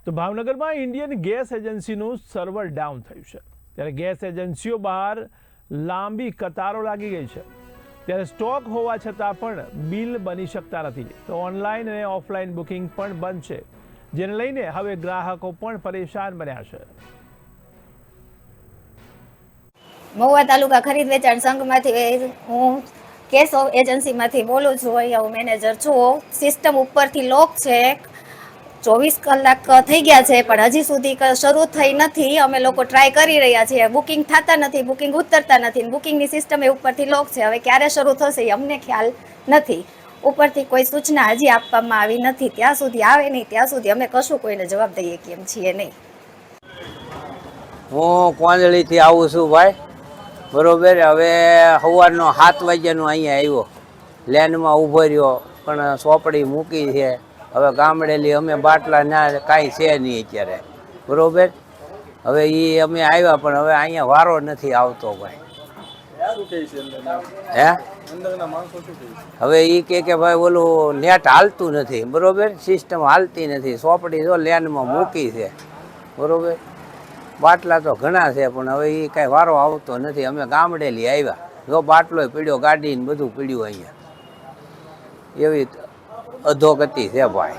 તો ભાવનગરમાં Indian gas એજન્સીનું server down થયું છે, ત્યારે ગેસ એજન્સીઓ બહાર લાંબી કતારો લાગી ગઈ છે. ત્યારે સ્ટોક હોવા છતાં પણ બિલ બની શકતા નથી. તો ઓનલાઈન અને ઓફલાઈન બુકિંગ પણ બંધ છે, જેને લઈને હવે ગ્રાહકો પણ પરેશાન બન્યા છે. મહુવા તાલુકા ખરીદ વેચાણ સંઘમાંથી હું ગેસ એજન્સીમાંથી બોલું છું. અહીંયા હું મેનેજર છું. સિસ્ટમ ઉપરથી લોક છે, 24 કલાક થઈ ગયા છે પણ હજી સુધી શરૂ થઈ નથી. અમે લોકો ટ્રાય કરી રહ્યા છીએ, બુકિંગ થતા નથી, બુકિંગ ઉતરતા નથી. બુકિંગની સિસ્ટમ એ ઉપરથી લોક છે. હવે ક્યારે શરૂ થશે એ અમને ખ્યાલ નથી. ઉપરથી કોઈ સૂચના હજી આપવામાં આવી નથી. ત્યાં સુધી આવે નહીં ત્યાં સુધી અમે કશું કોઈને જવાબ દઈએ કેમ છીએ નહીં. હું કોંદળીથી આવું છું ભાઈ, બરોબર. હવે સવારનો 7 વાગ્યાનો અહીંયા આવ્યો, લેનમાં ઊભો રહ્યો, પણ ચોપડી મૂકી છે. હવે ગામડેલી અમે બાટલા ના કાંઈ છે નહીં અત્યારે, બરોબર. હવે એ અમે આવ્યા પણ હવે અહીંયા વારો નથી આવતો ભાઈ. હે હવે એ કે ભાઈ ઓલું નેટ હાલતું નથી, બરોબર, સિસ્ટમ હાલતી નથી. ચોપડી જો લેનમાં મૂકી છે, બરોબર. બાટલા તો ઘણા છે પણ હવે એ કાંઈ વારો આવતો નથી. અમે ગામડેલી આવ્યા, જો બાટલો પીડ્યો, ગાડી ને બધું પીડ્યું અહીંયા. એવી અધોગતિ છે ભાઈ.